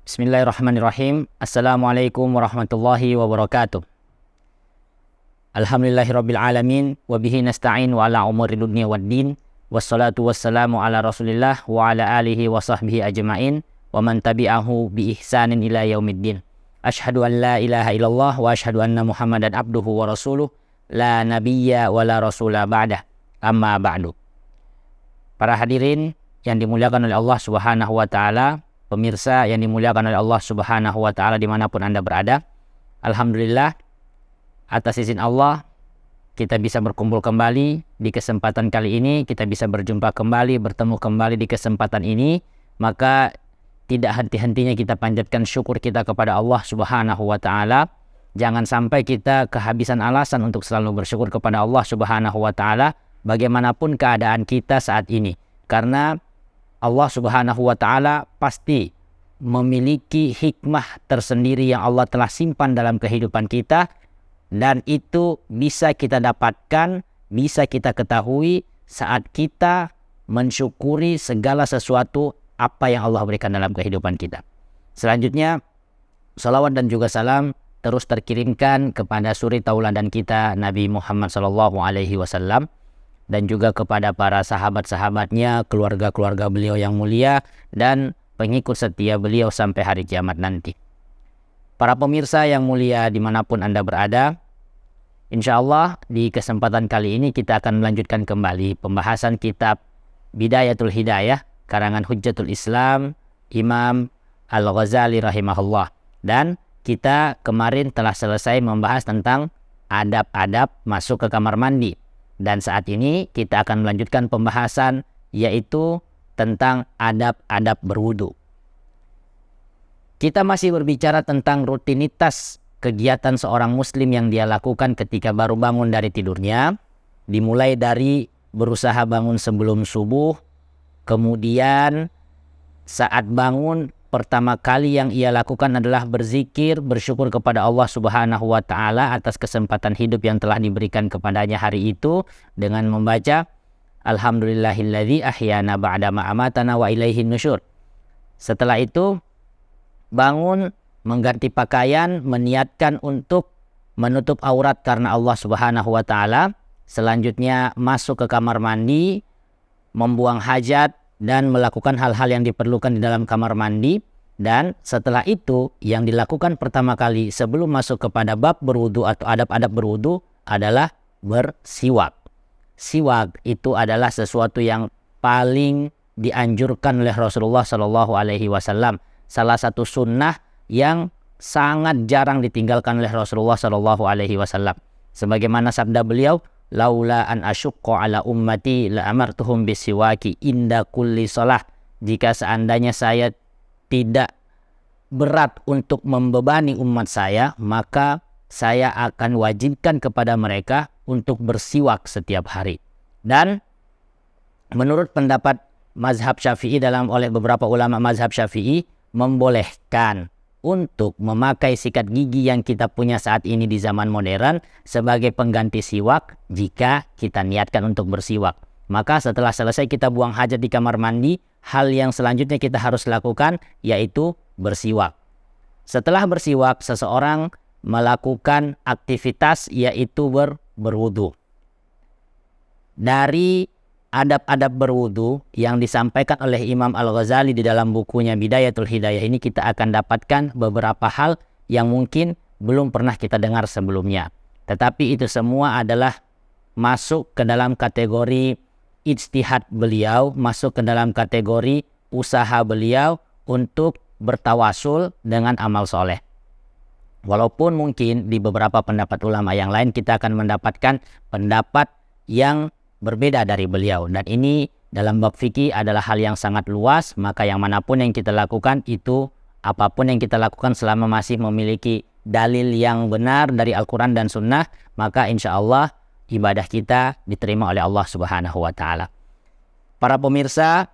Bismillahirrahmanirrahim. Assalamualaikum warahmatullahi wabarakatuh. Alhamdulillahirabbil alamin wa bihi nasta'in wa ala umuri dunya waddin. Wassalatu wassalamu ala Rasulillah wa ala alihi wa sahbihi ajma'in wa man tabi'ahu bi ihsanin ila yaumiddin. Asyhadu an la ilaha illallah wa asyhadu anna Muhammadan abduhu wa rasuluh la nabiyya wa la rasula ba'dah. Amma ba'du. Para hadirin yang dimuliakan oleh Allah Subhanahu wa taala, pemirsa yang dimuliakan oleh Allah Subhanahu wa taala dimanapun Anda berada, alhamdulillah atas izin Allah kita bisa berkumpul kembali di kesempatan kali ini, kita bisa berjumpa kembali, bertemu kembali di kesempatan ini. Maka tidak henti-hentinya kita panjatkan syukur kita kepada Allah Subhanahu wa taala. Jangan sampai kita kehabisan alasan untuk selalu bersyukur kepada Allah Subhanahu wa taala bagaimanapun keadaan kita saat ini, karena Allah Subhanahu wa taala pasti memiliki hikmah tersendiri yang Allah telah simpan dalam kehidupan kita, dan itu bisa kita dapatkan, bisa kita ketahui saat kita mensyukuri segala sesuatu apa yang Allah berikan dalam kehidupan kita. Selanjutnya, salawat dan juga salam terus terkirimkan kepada suri tauladan kita Nabi Muhammad SAW, dan juga kepada para sahabat-sahabatnya, keluarga-keluarga beliau yang mulia, dan pengikut setia beliau sampai hari kiamat nanti. Para pemirsa yang mulia dimanapun Anda berada, insya Allah di kesempatan kali ini kita akan melanjutkan kembali pembahasan kitab Bidayatul Hidayah karangan Hujjatul Islam Imam Al-Ghazali rahimahullah. Dan kita kemarin telah selesai membahas tentang adab-adab masuk ke kamar mandi. Dan saat ini kita akan melanjutkan pembahasan yaitu tentang adab-adab berwudu. Kita masih berbicara tentang rutinitas kegiatan seorang muslim yang dia lakukan ketika baru bangun dari tidurnya. Dimulai dari berusaha bangun sebelum subuh, kemudian saat bangun pertama kali yang ia lakukan adalah berzikir, bersyukur kepada Allah Subhanahu wa taala atas kesempatan hidup yang telah diberikan kepadanya hari itu dengan membaca Alhamdulillahilladzi ahyana ba'da ma amatana wa ilaihin nusyur. Setelah itu bangun, mengganti pakaian, meniatkan untuk menutup aurat karena Allah Subhanahu wa taala. Selanjutnya masuk ke kamar mandi, membuang hajat dan melakukan hal-hal yang diperlukan di dalam kamar mandi. Dan setelah itu yang dilakukan pertama kali sebelum masuk kepada bab berwudu atau adab-adab berwudu adalah bersiwak. Siwak itu adalah sesuatu yang paling dianjurkan oleh Rasulullah SAW. Salah satu sunnah yang sangat jarang ditinggalkan oleh Rasulullah SAW. Sebagaimana sabda beliau, laula an asyukko ala ummati la amartuhum bisiwaki inda kulli shalah. Jika seandainya saya tidak berat untuk membebani umat saya, maka saya akan wajibkan kepada mereka untuk bersiwak setiap hari. Dan menurut pendapat mazhab Syafi'i oleh beberapa ulama mazhab Syafi'i, membolehkan untuk memakai sikat gigi yang kita punya saat ini di zaman modern sebagai pengganti siwak jika kita niatkan untuk bersiwak. Maka setelah selesai kita buang hajat di kamar mandi, hal yang selanjutnya kita harus lakukan yaitu bersiwak. Setelah bersiwak, seseorang melakukan aktivitas yaitu berwudu. Dari adab-adab berwudu yang disampaikan oleh Imam Al-Ghazali di dalam bukunya Bidayatul Hidayah ini, kita akan dapatkan beberapa hal yang mungkin belum pernah kita dengar sebelumnya. Tetapi itu semua adalah masuk ke dalam kategori ijtihad beliau, masuk ke dalam kategori usaha beliau untuk bertawasul dengan amal soleh. Walaupun mungkin di beberapa pendapat ulama yang lain kita akan mendapatkan pendapat yang berbeda dari beliau. Dan ini dalam bab fikih adalah hal yang sangat luas, maka yang manapun yang kita lakukan itu, apapun yang kita lakukan selama masih memiliki dalil yang benar dari Al-Quran dan Sunnah, maka insya Allah ibadah kita diterima oleh Allah Subhanahu wa taala. Para pemirsa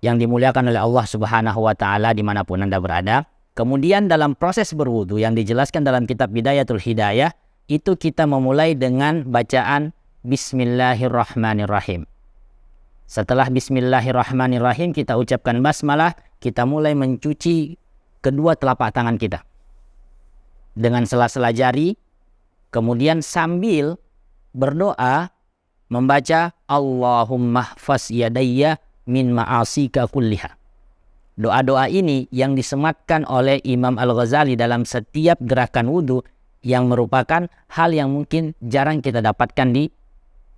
yang dimuliakan oleh Allah Subhanahu wa taala dimanapun Anda berada, kemudian dalam proses berwudu yang dijelaskan dalam kitab Bidayatul Hidayah, itu kita memulai dengan bacaan Bismillahirrahmanirrahim. Setelah Bismillahirrahmanirrahim kita ucapkan basmalah, kita mulai mencuci kedua telapak tangan kita dengan sela-sela jari, kemudian sambil berdoa membaca Allahumma hfaz yadayya min ma'asika kulliha. Doa-doa ini yang disematkan oleh Imam Al-Ghazali dalam setiap gerakan wudhu yang merupakan hal yang mungkin jarang kita dapatkan di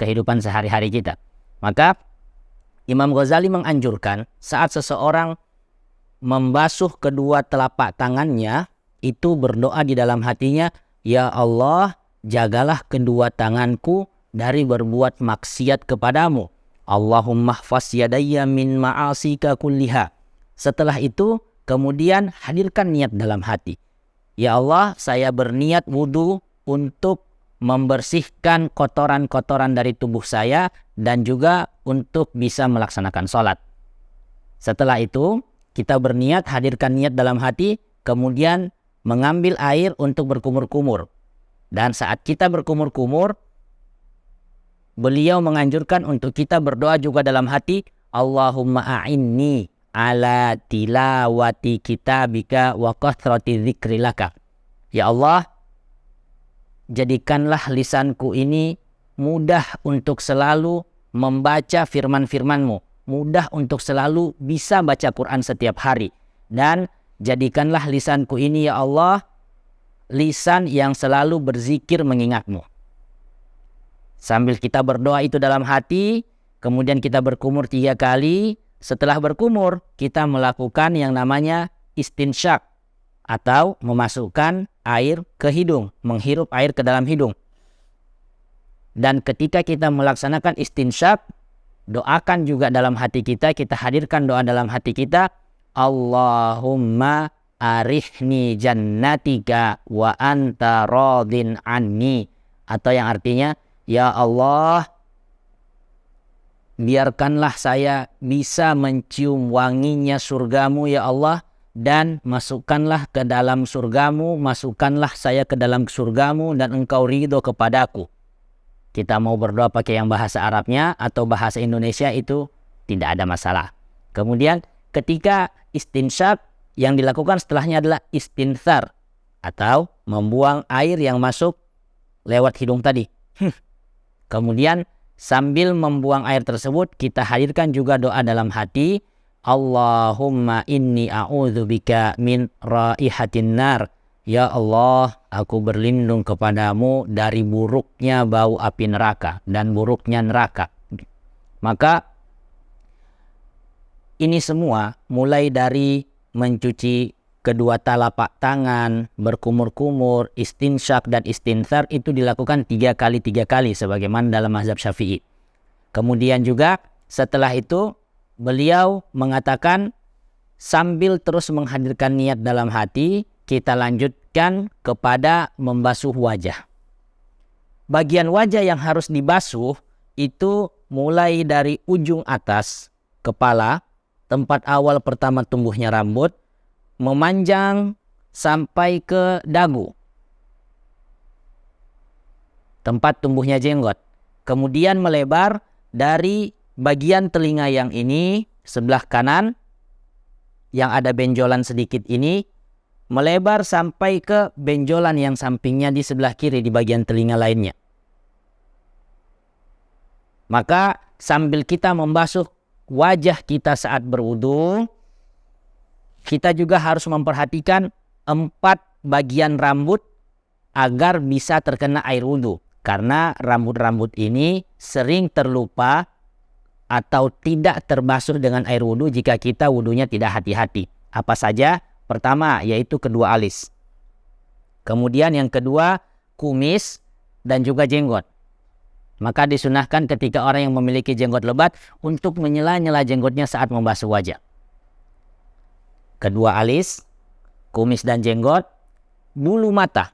kehidupan sehari-hari kita. Maka Imam Ghazali menganjurkan saat seseorang membasuh kedua telapak tangannya itu berdoa di dalam hatinya, ya Allah, jagalah kedua tanganku dari berbuat maksiat kepadamu. Allahumma hfaz yadayya min ma'asika kulliha. Setelah itu kemudian hadirkan niat dalam hati. Ya Allah, saya berniat wudhu untuk membersihkan kotoran-kotoran dari tubuh saya dan juga untuk bisa melaksanakan sholat. Setelah itu kita berniat, hadirkan niat dalam hati, kemudian mengambil air untuk berkumur-kumur. Dan saat kita berkumur-kumur, beliau menganjurkan untuk kita berdoa juga dalam hati, Allahumma a'inni ala tilawati kitabika wa kathrati dzikrilaka. Ya Allah, jadikanlah lisanku ini mudah untuk selalu membaca firman-firman-Mu, mudah untuk selalu bisa baca Quran setiap hari, dan jadikanlah lisanku ini ya Allah lisan yang selalu berzikir mengingat-Mu. Sambil kita berdoa itu dalam hati, kemudian kita berkumur 3 kali. Setelah berkumur, kita melakukan yang namanya istinsyak atau memasukkan air ke hidung, menghirup air ke dalam hidung. Dan ketika kita melaksanakan istinsyak, doakan juga dalam hati kita, kita hadirkan doa dalam hati kita, Allahumma arihni jannatika wa anta radin anni. Atau yang artinya, ya Allah, biarkanlah saya bisa mencium wanginya surgamu ya Allah, dan masukkanlah ke dalam surgamu, masukkanlah saya ke dalam surgamu dan engkau ridho kepadaku. Kita mau berdoa pakai yang bahasa Arabnya atau bahasa Indonesia itu tidak ada masalah. Kemudian ketika istinsyak, yang dilakukan setelahnya adalah istinthar atau membuang air yang masuk lewat hidung tadi. Kemudian sambil membuang air tersebut, kita hadirkan juga doa dalam hati, Allahumma inni a'udzubika min raihatin nar. Ya Allah, aku berlindung kepadamu dari buruknya bau api neraka dan buruknya neraka. Maka ini semua mulai dari mencuci kedua telapak tangan, berkumur-kumur, istinsyak dan istinthar itu dilakukan 3 kali sebagaimana dalam mazhab Syafi'i. Kemudian juga setelah itu beliau mengatakan sambil terus menghadirkan niat dalam hati, kita lanjutkan kepada membasuh wajah. Bagian wajah yang harus dibasuh itu mulai dari ujung atas kepala, tempat awal pertama tumbuhnya rambut, memanjang sampai ke dagu, tempat tumbuhnya jenggot. Kemudian melebar dari bagian telinga yang ini, sebelah kanan, yang ada benjolan sedikit ini, melebar sampai ke benjolan yang sampingnya di sebelah kiri di bagian telinga lainnya. Maka sambil kita membasuh wajah kita saat berwudu, kita juga harus memperhatikan 4 bagian rambut agar bisa terkena air wudhu. Karena rambut-rambut ini sering terlupa atau tidak terbasuh dengan air wudhu jika kita wudhunya tidak hati-hati. Apa saja? Pertama, yaitu kedua alis. Kemudian yang kedua, kumis dan juga jenggot. Maka disunahkan ketika orang yang memiliki jenggot lebat untuk menyela-nyela jenggotnya saat membasuh wajah. Kedua alis, kumis dan jenggot, bulu mata,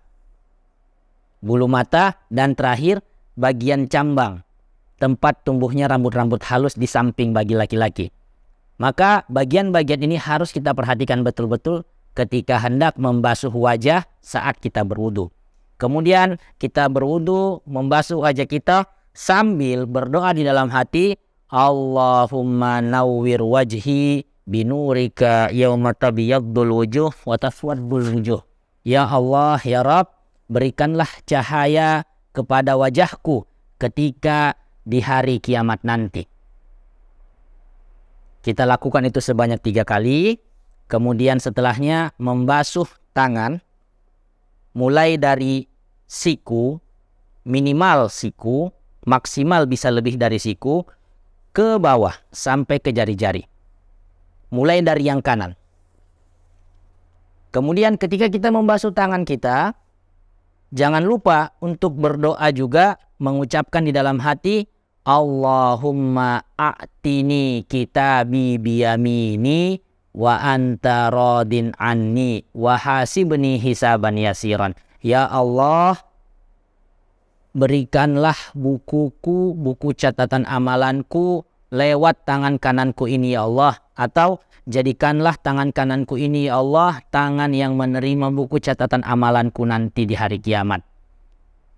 dan terakhir bagian cambang, tempat tumbuhnya rambut-rambut halus di samping bagi laki-laki. Maka bagian-bagian ini harus kita perhatikan betul-betul ketika hendak membasuh wajah saat kita berwudu. Kemudian kita berwudu, membasuh wajah kita sambil berdoa di dalam hati, Allahumma nawwir wajhi binurika yauma tabiyaddul wujuh wa taswaddul wujuh. Ya Allah, ya Rabb, berikanlah cahaya kepada wajahku ketika di hari kiamat nanti. Kita lakukan itu sebanyak 3 kali. Kemudian setelahnya membasuh tangan mulai dari siku, minimal siku, maksimal bisa lebih dari siku, ke bawah sampai ke jari-jari. Mulai dari yang kanan. Kemudian ketika kita membasuh tangan kita, jangan lupa untuk berdoa juga, mengucapkan di dalam hati, Allahumma a'tini kitabi biyamini wa anta radin anni wa hasibni hisaban yasiran. Ya Allah, berikanlah bukuku, buku catatan amalanku lewat tangan kananku ini ya Allah. Atau jadikanlah tangan kananku ini ya Allah tangan yang menerima buku catatan amalanku nanti di hari kiamat.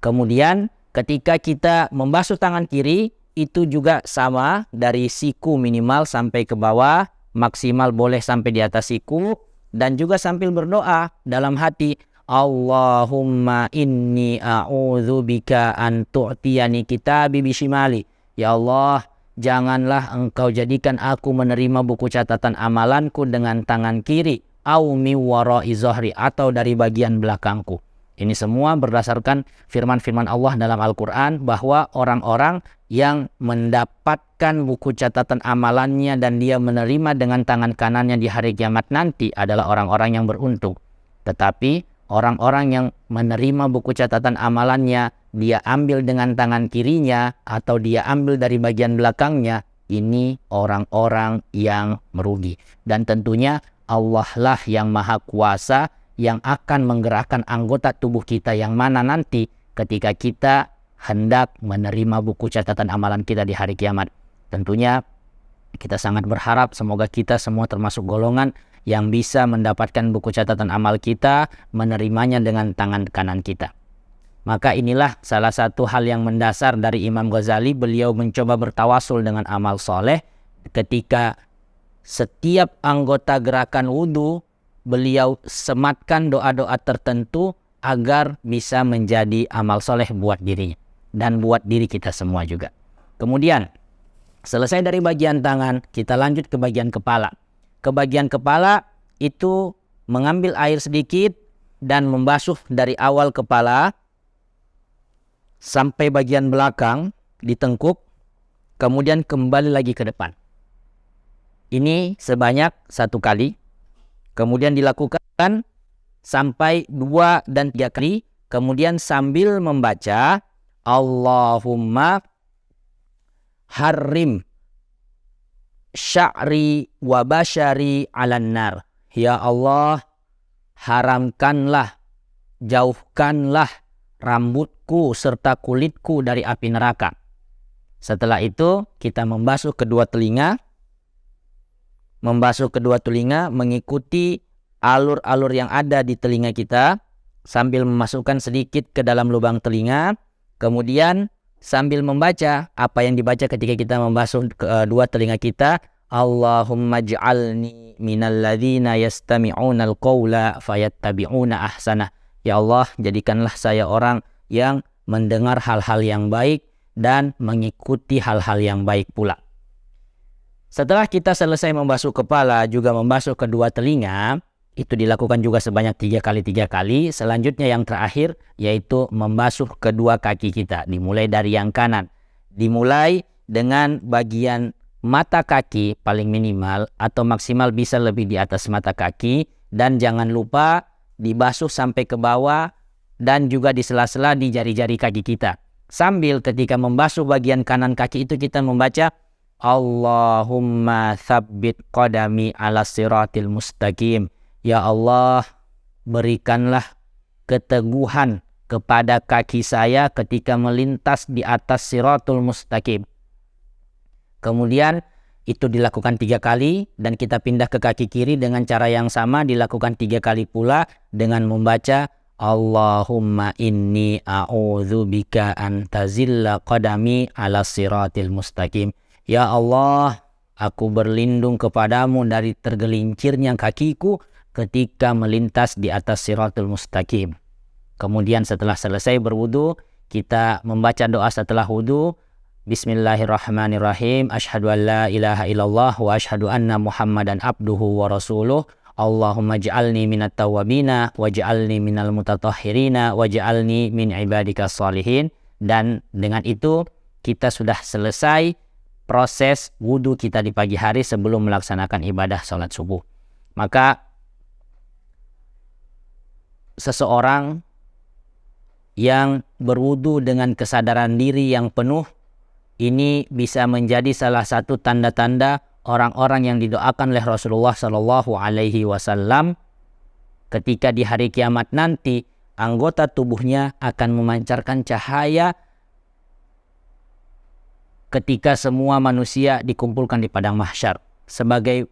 Kemudian ketika kita membasuh tangan kiri, itu juga sama, dari siku minimal sampai ke bawah, maksimal boleh sampai di atas siku, dan juga sambil berdoa dalam hati, Allahumma inni a'udzubika an tu'tiyani kitabi bishimali. Ya Allah, janganlah engkau jadikan aku menerima buku catatan amalanku dengan tangan kiri, au mi wara'i zahri, atau dari bagian belakangku. Ini semua berdasarkan firman-firman Allah dalam Al-Quran, bahwa orang-orang yang mendapatkan buku catatan amalannya dan dia menerima dengan tangan kanannya di hari kiamat nanti adalah orang-orang yang beruntung. Tetapi orang-orang yang menerima buku catatan amalannya, dia ambil dengan tangan kirinya atau dia ambil dari bagian belakangnya, ini orang-orang yang merugi. Dan tentunya Allah lah yang maha kuasa, yang akan menggerakkan anggota tubuh kita yang mana nanti ketika kita hendak menerima buku catatan amalan kita di hari kiamat. Tentunya kita sangat berharap semoga kita semua termasuk golongan yang bisa mendapatkan buku catatan amal kita, menerimanya dengan tangan kanan kita. Maka inilah salah satu hal yang mendasar dari Imam Ghazali. Beliau mencoba bertawasul dengan amal soleh. Ketika setiap anggota gerakan wudhu, beliau sematkan doa-doa tertentu agar bisa menjadi amal soleh buat dirinya dan buat diri kita semua juga. Kemudian selesai dari bagian tangan, kita lanjut ke bagian kepala. Ke bagian kepala itu mengambil air sedikit dan membasuh dari awal kepala sampai bagian belakang di tengkuk, kemudian kembali lagi ke depan. Ini sebanyak 1 kali. Kemudian dilakukan sampai 2 dan 3 kali. Kemudian sambil membaca, Allahumma harrim sya'ri wa basyari 'alan nar. Ya Allah, haramkanlah, jauhkanlah rambutku serta kulitku dari api neraka. Setelah itu kita membasuh kedua telinga. Membasuh kedua telinga mengikuti alur-alur yang ada di telinga kita, sambil memasukkan sedikit ke dalam lubang telinga. Kemudian sambil membaca apa yang dibaca ketika kita membasuh kedua telinga kita, Allahumma ja'alni minal ladzina yastami'unal qawla fayattabi'una ahsanah. Ya Allah, jadikanlah saya orang yang mendengar hal-hal yang baik dan mengikuti hal-hal yang baik pula. Setelah kita selesai membasuh kepala, juga membasuh kedua telinga, itu dilakukan juga sebanyak 3 kali. Selanjutnya yang terakhir yaitu membasuh kedua kaki kita, dimulai dari yang kanan. Dimulai dengan bagian mata kaki paling minimal atau maksimal bisa lebih di atas mata kaki, dan jangan lupa dibasuh sampai ke bawah dan juga di sela-sela di jari-jari kaki kita. Sambil ketika membasuh bagian kanan kaki itu kita membaca Allahumma tsabbit qadami ala siratil mustaqim. Ya Allah, berikanlah keteguhan kepada kaki saya ketika melintas di atas siratul mustaqim. Kemudian itu dilakukan 3 kali dan kita pindah ke kaki kiri dengan cara yang sama, dilakukan 3 kali pula dengan membaca Allahumma inni a'udzubika an tazilla qadami ala siratil mustaqim. Ya Allah, aku berlindung kepadamu dari tergelincirnya kakiku ketika melintas di atas siratul mustaqim. Kemudian setelah selesai berwudu, kita membaca doa setelah wudu. Bismillahirrahmanirrahim. Asyhadu an la ilaha illallah wa asyhadu anna Muhammadan abduhu wa rasuluh. Allahumma ja'alni minat tawwabina wa ja'alni minal mutatahhirina wa ja'alni min ibadika sholihin. Dan dengan itu kita sudah selesai proses wudu kita di pagi hari sebelum melaksanakan ibadah sholat subuh. Maka seseorang yang berwudu dengan kesadaran diri yang penuh, ini bisa menjadi salah satu tanda-tanda orang-orang yang didoakan oleh Rasulullah Shallallahu Alaihi Wasallam ketika di hari kiamat nanti anggota tubuhnya akan memancarkan cahaya ketika semua manusia dikumpulkan di padang mahsyar sebagai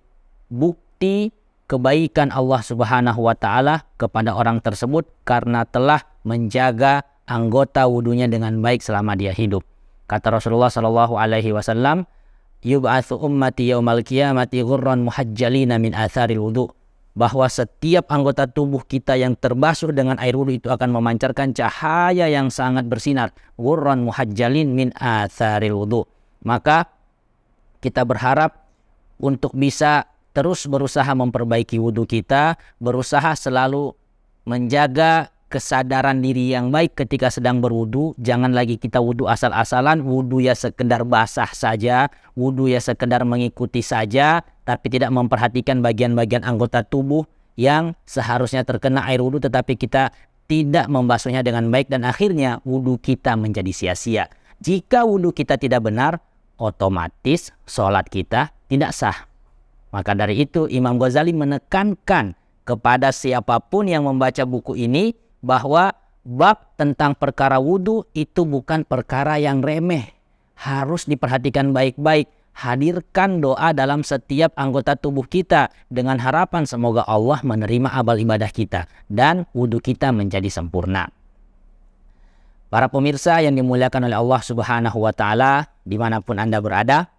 bukti kebaikan Allah Subhanahu wa taala kepada orang tersebut karena telah menjaga anggota wudunya dengan baik selama dia hidup. Kata Rasulullah sallallahu alaihi wasallam, "Yub'atsu ummati yaumal qiyamati ghurran muhajjalina min atharil wudu." Bahwa setiap anggota tubuh kita yang terbasuh dengan air wudu itu akan memancarkan cahaya yang sangat bersinar. Ghurran muhajjalin min atharil wudu. Maka kita berharap untuk bisa terus berusaha memperbaiki wudu kita, berusaha selalu menjaga kesadaran diri yang baik ketika sedang berwudu. Jangan lagi kita wudu asal-asalan, wudu ya sekedar basah saja, wudu ya sekedar mengikuti saja, tapi tidak memperhatikan bagian-bagian anggota tubuh yang seharusnya terkena air wudu tetapi kita tidak membasuhnya dengan baik dan akhirnya wudu kita menjadi sia-sia. Jika wudu kita tidak benar, otomatis sholat kita tidak sah. Maka dari itu Imam Ghazali menekankan kepada siapapun yang membaca buku ini bahwa bab tentang perkara wudu itu bukan perkara yang remeh. Harus diperhatikan baik-baik. Hadirkan doa dalam setiap anggota tubuh kita dengan harapan semoga Allah menerima amal ibadah kita dan wudu kita menjadi sempurna. Para pemirsa yang dimuliakan oleh Allah Subhanahu wa taala dimanapun Anda berada,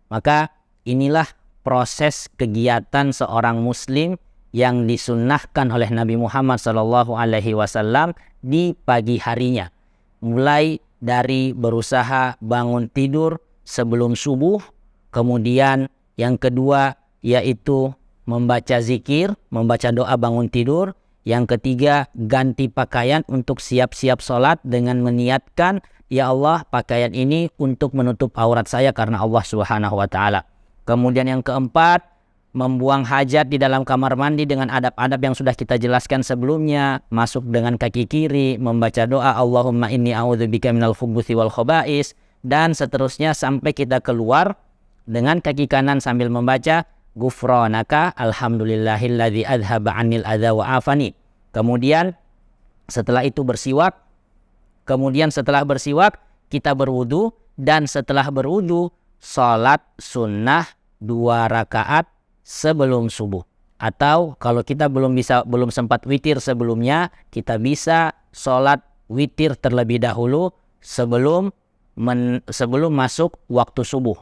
maka inilah proses kegiatan seorang muslim yang disunnahkan oleh Nabi Muhammad SAW di pagi harinya. Mulai dari berusaha bangun tidur sebelum subuh, kemudian yang kedua yaitu membaca zikir, membaca doa bangun tidur. Yang ketiga, ganti pakaian untuk siap-siap sholat dengan meniatkan, ya Allah, pakaian ini untuk menutup aurat saya karena Allah Subhanahu wa taala. Kemudian yang keempat, membuang hajat di dalam kamar mandi dengan adab-adab yang sudah kita jelaskan sebelumnya. Masuk dengan kaki kiri, membaca doa Allahumma inni a'udzubika minal khubuthi wal khaba'is, dan seterusnya sampai kita keluar dengan kaki kanan sambil membaca Ghufranaka alhamdulillahilladzi adhaba 'anil adza wa afani. Kemudian setelah itu bersiwak. Kemudian setelah bersiwak kita berwudu, dan setelah berwudu salat sunnah 2 rakaat sebelum subuh. Atau kalau kita belum sempat witir sebelumnya, kita bisa sholat witir terlebih dahulu sebelum masuk waktu subuh.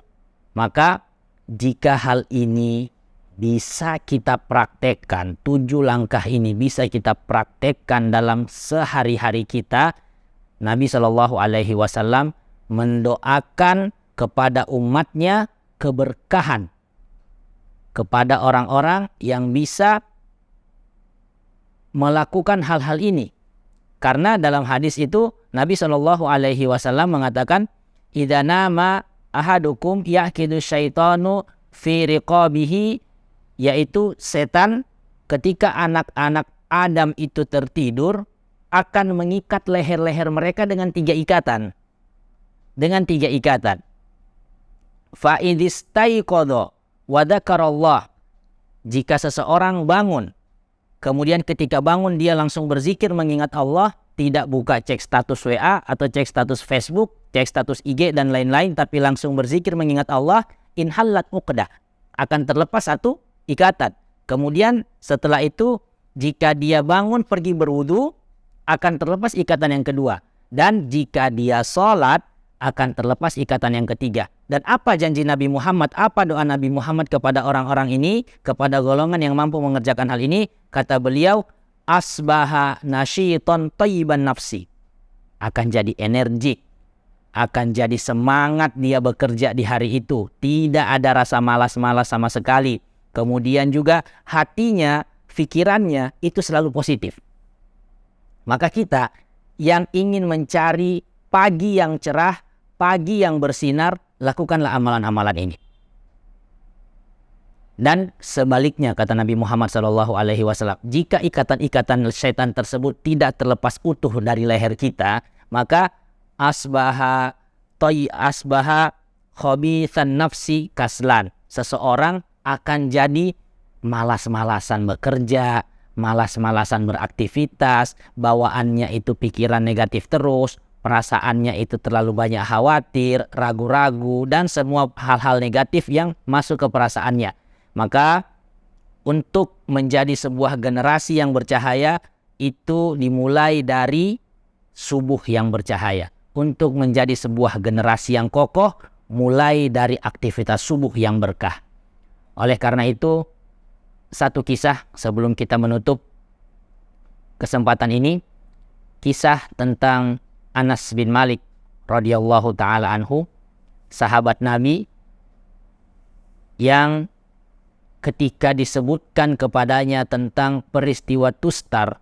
Maka jika hal ini bisa kita praktekkan, 7 langkah ini bisa kita praktekkan dalam sehari-hari kita, Nabi SAW mendoakan kepada umatnya keberkahan kepada orang-orang yang bisa melakukan hal-hal ini. Karena dalam hadis itu Nabi SAW mengatakan, "Idza nama ahadukum yaqidu syaitanu fi riqabihi," yaitu setan ketika anak-anak Adam itu tertidur akan mengikat leher-leher mereka dengan 3 ikatan. Dengan 3 ikatan. Fa idistaiqadha wa dzakarallah. Jika seseorang bangun, kemudian ketika bangun dia langsung berzikir mengingat Allah, tidak buka cek status WA atau cek status Facebook, cek status IG dan lain-lain, tapi langsung berzikir mengingat Allah, inhallat uqdah, akan terlepas 1 ikatan. Kemudian setelah itu jika dia bangun pergi berwudu, akan terlepas ikatan yang kedua. Dan jika dia sholat, akan terlepas ikatan yang ketiga. Dan apa janji Nabi Muhammad, apa doa Nabi Muhammad kepada orang-orang ini, kepada golongan yang mampu mengerjakan hal ini? Kata beliau, asbaha nasyiton thayyiban nafsi. Akan jadi energik, akan jadi semangat dia bekerja di hari itu. Tidak ada rasa malas-malas sama sekali. Kemudian juga hatinya, pikirannya itu selalu positif. Maka kita yang ingin mencari pagi yang cerah, pagi yang bersinar, lakukanlah amalan-amalan ini. Dan sebaliknya kata Nabi Muhammad SAW, jika ikatan-ikatan syaitan tersebut tidak terlepas utuh dari leher kita, maka asbaha khabithan nafsi kaslan. Seseorang akan jadi malas-malasan bekerja, malas-malasan beraktivitas, bawaannya itu pikiran negatif terus, perasaannya itu terlalu banyak khawatir, ragu-ragu, dan semua hal-hal negatif yang masuk ke perasaannya. Maka untuk menjadi sebuah generasi yang bercahaya itu dimulai dari subuh yang bercahaya. Untuk menjadi sebuah generasi yang kokoh, mulai dari aktivitas subuh yang berkah. Oleh karena itu, satu kisah sebelum kita menutup kesempatan ini, kisah tentang Anas bin Malik radhiyallahu taala anhu, sahabat Nabi yang ketika disebutkan kepadanya tentang peristiwa Tustar,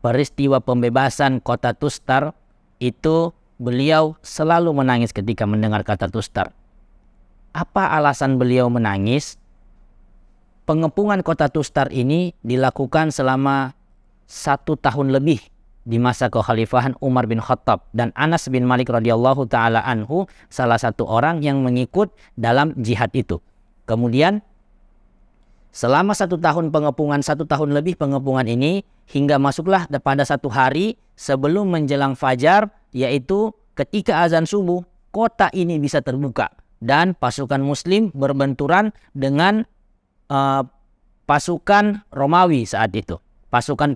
peristiwa pembebasan kota Tustar, itu beliau selalu menangis ketika mendengar kata Tustar. Apa alasan beliau menangis? Pengepungan kota Tustar ini dilakukan selama 1 tahun lebih di masa kekhalifahan Umar bin Khattab, dan Anas bin Malik radhiyallahu taala anhu salah satu orang yang mengikut dalam jihad itu. Kemudian selama 1 tahun pengepungan, 1 tahun lebih pengepungan ini, hingga masuklah pada satu hari sebelum menjelang fajar, yaitu ketika azan subuh, kota ini bisa terbuka dan pasukan muslim berbenturan dengan pasukan Romawi saat itu. Pasukan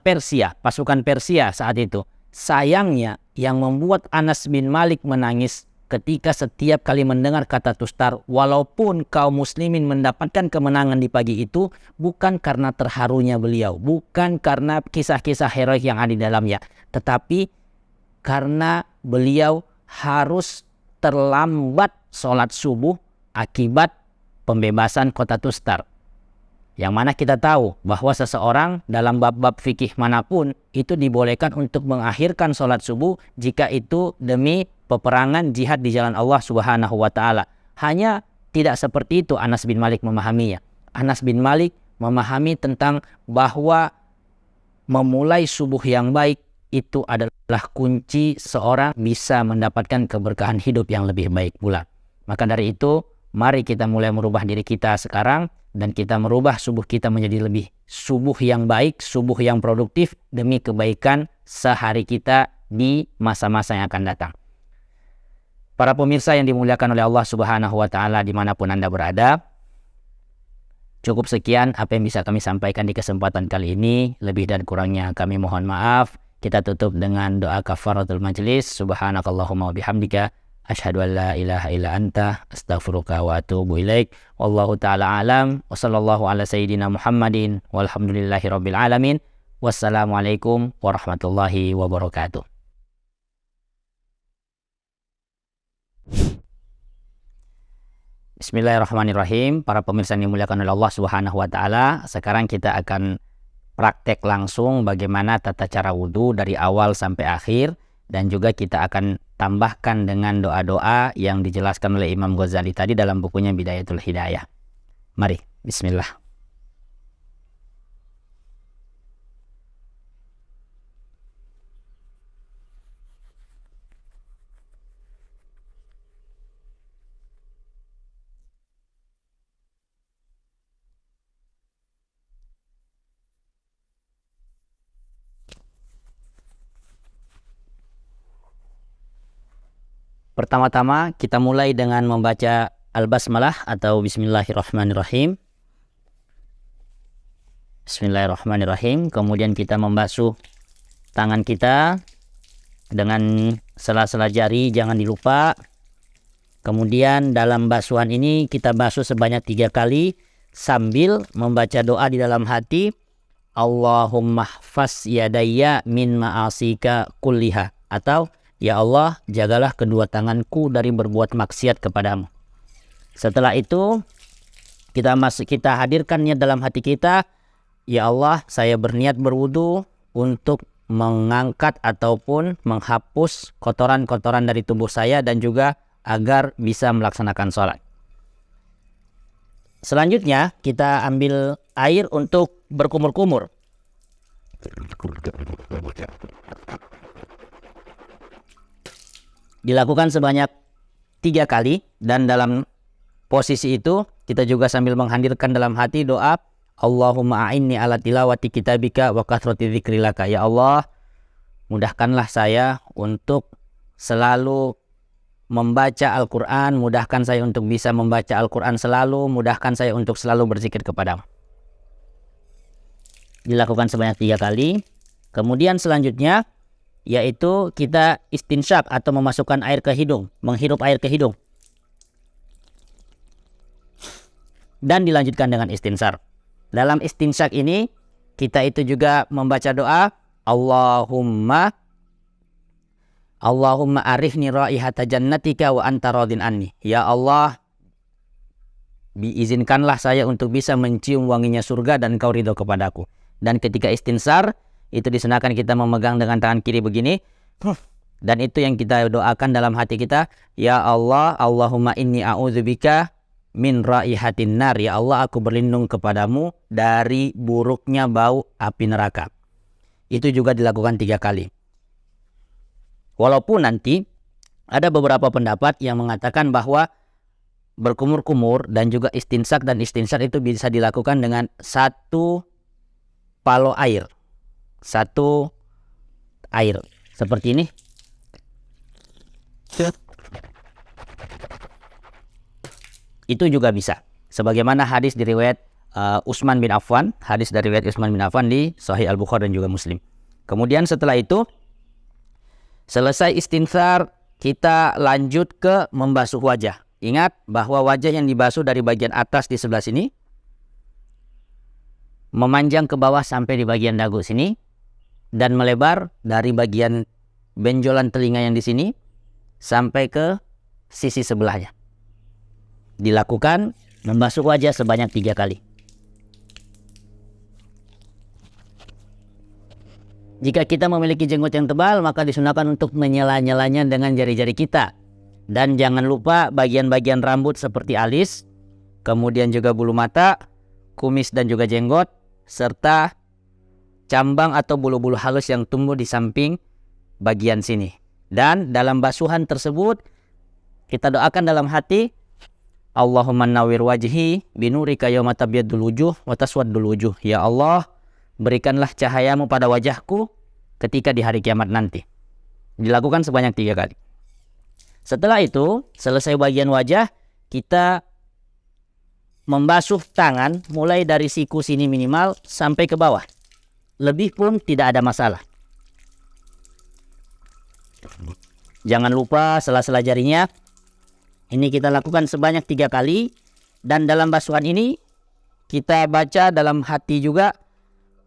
Persia saat itu. Sayangnya yang membuat Anas bin Malik menangis ketika setiap kali mendengar kata Tustar, walaupun kaum muslimin mendapatkan kemenangan di pagi itu, bukan karena terharunya beliau, bukan karena kisah-kisah heroik yang ada di dalamnya, tetapi karena beliau harus terlambat sholat subuh akibat pembebasan kota Tustar. Yang mana kita tahu bahwa seseorang dalam bab-bab fikih manapun itu dibolehkan untuk mengakhirkan sholat subuh jika itu demi peperangan jihad di jalan Allah Subhanahu wa Ta'ala. Hanya tidak seperti itu Anas bin Malik memahaminya. Anas bin Malik memahami tentang bahwa memulai subuh yang baik itu adalah kunci seorang bisa mendapatkan keberkahan hidup yang lebih baik pula. Maka dari itu, mari kita mulai merubah diri kita sekarang, dan kita merubah subuh kita menjadi lebih subuh yang baik, subuh yang produktif demi kebaikan sehari kita di masa-masa yang akan datang. Para pemirsa yang dimuliakan oleh Allah Subhanahu wa Ta'ala dimanapun Anda berada, cukup sekian apa yang bisa kami sampaikan di kesempatan kali ini. Lebih dan kurangnya kami mohon maaf. Kita tutup dengan doa kafaratul majlis. Subhanakallahumma wa bihamdika, asyhadu an la ilaha illa anta, astaghfiruka wa atubu ilaik. Wallahu ta'ala alam, wa sallallahu ala sayyidina Muhammadin, walhamdulillahi rabbil alamin. Wassalamualaikum warahmatullahi wabarakatuh. Bismillahirrahmanirrahim. Para pemirsa yang dimuliakan oleh Allah Subhanahu wa Ta'ala, sekarang kita akan praktek langsung bagaimana tata cara wudhu dari awal sampai akhir, dan juga kita akan tambahkan dengan doa-doa yang dijelaskan oleh Imam Ghazali tadi dalam bukunya Bidayatul Hidayah. Mari, bismillah. Pertama-tama kita mulai dengan membaca Al-Basmalah atau Bismillahirrahmanirrahim. Bismillahirrahmanirrahim. Kemudian kita membasuh tangan kita dengan sela-sela jari, jangan dilupa. Kemudian dalam basuhan ini kita basuh sebanyak 3 kali sambil membaca doa di dalam hati, Allahumma hfaz yadayya min ma'asika kulliha, atau ya Allah, jagalah kedua tanganku dari berbuat maksiat kepadamu. Setelah itu kita hadirkannya dalam hati kita, ya Allah, saya berniat berwudu untuk mengangkat ataupun menghapus kotoran-kotoran dari tubuh saya dan juga agar bisa melaksanakan sholat. Selanjutnya kita ambil air untuk berkumur-kumur. Dilakukan sebanyak 3 kali, dan dalam posisi itu kita juga sambil menghadirkan dalam hati doa, Allahumma a'inni ala tilawati kitabika wa kathrati dzikrilaka. Ya Allah, mudahkanlah saya untuk selalu membaca Al-Quran, mudahkan saya untuk bisa membaca Al-Quran selalu, mudahkan saya untuk selalu berzikir kepadamu. Dilakukan sebanyak 3 kali. Kemudian selanjutnya yaitu kita istinsyak atau memasukkan air ke hidung, menghirup air ke hidung. Dan dilanjutkan dengan istinsar. Dalam istinsyak ini kita itu juga membaca doa, Allahumma arifni raihata jannatika wa anta radin anni. Ya Allah, izinkanlah saya untuk bisa mencium wanginya surga dan Kau ridho kepadaku. Dan ketika istinsar, itu disunahkan kita memegang dengan tangan kiri begini. Dan itu yang kita doakan dalam hati kita, ya Allah, Allahumma inni a'udzubika min raihatin nar. Ya Allah, aku berlindung kepadamu dari buruknya bau api neraka. Itu juga dilakukan 3 kali. Walaupun nanti ada beberapa pendapat yang mengatakan bahwa berkumur-kumur dan juga istinsak dan istinsar itu bisa dilakukan dengan 1 palo air. 1 air. Seperti ini. Itu juga bisa. Sebagaimana hadis dari riwayat Utsman bin Affan. Hadis dari riwayat Utsman bin Affan di Sahih Al-Bukhari dan juga Muslim. Kemudian setelah itu, selesai istinsar, kita lanjut ke membasuh wajah. Ingat bahwa wajah yang dibasuh dari bagian atas di sebelah sini, memanjang ke bawah sampai di bagian dagu sini, dan melebar dari bagian benjolan telinga yang di sini sampai ke sisi sebelahnya. Dilakukan membasuh wajah sebanyak 3 kali. Jika kita memiliki jenggot yang tebal, maka disunahkan untuk menyela-nyelanya dengan jari-jari kita. Dan jangan lupa bagian-bagian rambut seperti alis, kemudian juga bulu mata, kumis dan juga jenggot, serta cambang atau bulu-bulu halus yang tumbuh di samping bagian sini. Dan dalam basuhan tersebut, kita doakan dalam hati, Allahumma nawwir wajhi binurika yawma tabyadul wujuh wa taswaddul wujuh. Ya Allah, berikanlah cahayamu pada wajahku ketika di hari kiamat nanti. Dilakukan sebanyak 3 kali. Setelah itu, selesai bagian wajah, kita membasuh tangan mulai dari siku sini minimal sampai ke bawah. Lebih pun tidak ada masalah. Jangan lupa sela-sela jarinya. Ini kita lakukan sebanyak 3 kali. Dan dalam basuhan ini kita baca dalam hati juga,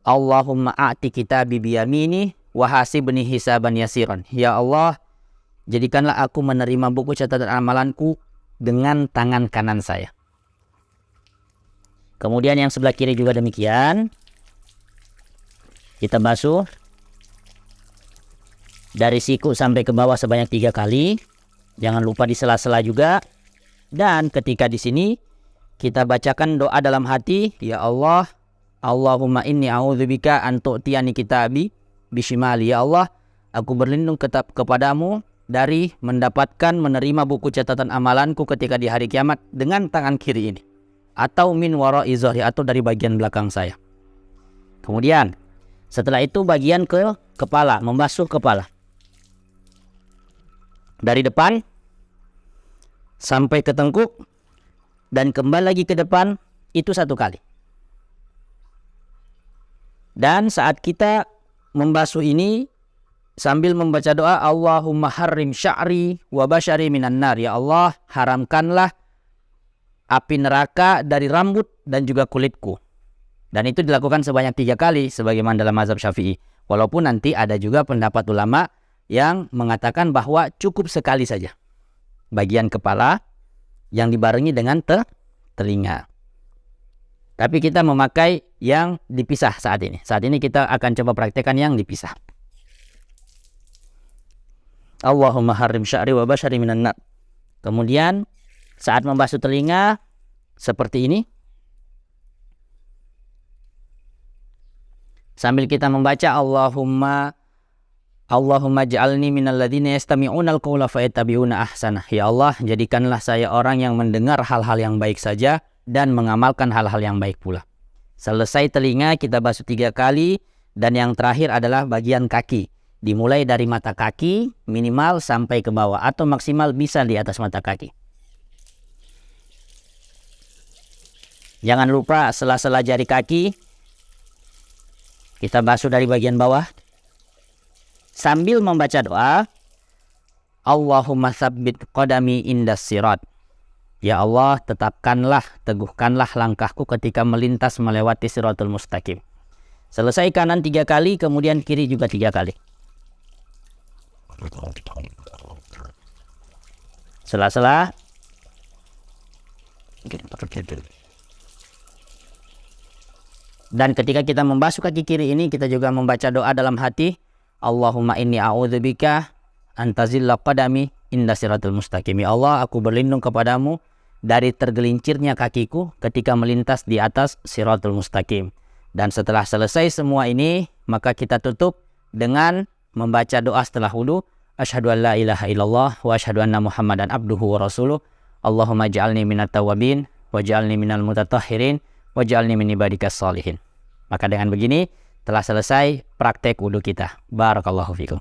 Allahumma a'ti kitabi biyamini wa hasibni hisaban yasiran. Ya Allah, jadikanlah aku menerima buku catatan amalanku dengan tangan kanan saya. Kemudian yang sebelah kiri juga demikian. Kita basuh dari siku sampai ke bawah sebanyak 3 kali. Jangan lupa di sela-sela juga. Dan ketika di sini kita bacakan doa dalam hati, ya Allah, Allahumma inni a'udzubika an tu'tiyani kitabi bishimali. Ya Allah, aku berlindung kepadamu dari mendapatkan menerima buku catatan amalanku ketika di hari kiamat dengan tangan kiri ini, atau min wara'i zahri, atau dari bagian belakang saya. Kemudian setelah itu bagian ke kepala, membasuh kepala dari depan sampai ke tengkuk dan kembali lagi ke depan, itu 1 kali. Dan saat kita membasuh ini, sambil membaca doa, Allahumma harrim sya'ri wa basyari minan nar. Ya Allah, haramkanlah api neraka dari rambut dan juga kulitku. Dan itu dilakukan sebanyak 3 kali sebagaimana dalam mazhab Syafi'i. Walaupun nanti ada juga pendapat ulama yang mengatakan bahwa cukup sekali saja. Bagian kepala yang dibarengi dengan telinga. Tapi kita memakai yang dipisah saat ini. Saat ini kita akan coba praktekkan yang dipisah. Allahumma harrim sya'ri wa basyari minan nar. Kemudian saat membasuh telinga seperti ini. Sambil kita membaca Allahumma ja'alni minal ladzina yastami'unal qawla fayattabi'una ahsanah. Ya Allah, jadikanlah saya orang yang mendengar hal-hal yang baik saja dan mengamalkan hal-hal yang baik pula. Selesai telinga kita basuh 3 kali, dan yang terakhir adalah bagian kaki. Dimulai dari mata kaki minimal sampai ke bawah atau maksimal bisa di atas mata kaki. Jangan lupa sela-sela jari kaki kita basuh dari bagian bawah sambil membaca doa Allahumma tsabbit qadami indas sirat. Ya Allah, tetapkanlah, teguhkanlah langkahku ketika melintas melewati siratul mustaqim. Selesai kanan 3 kali, kemudian kiri juga 3 kali. Sela-sela. Dan ketika kita membasuh kaki kiri ini, kita juga membaca doa dalam hati. Allahumma inni a'udzubika antazilla qadami inda siratul mustaqim. Ya Allah, aku berlindung kepadamu dari tergelincirnya kakiku ketika melintas di atas siratul mustaqim. Dan setelah selesai semua ini, maka kita tutup dengan membaca doa setelah wudu. Asyhadu an la ilaha illallah wa asyhadu anna Muhammadan abduhu wa rasuluh. Allahumma ja'alni minat tawabin wa ja'alni minal mutatahhirin wa ja'alni min ibadikas sholihin. Maka dengan begini telah selesai praktek wudu kita. Barakallahu fikum.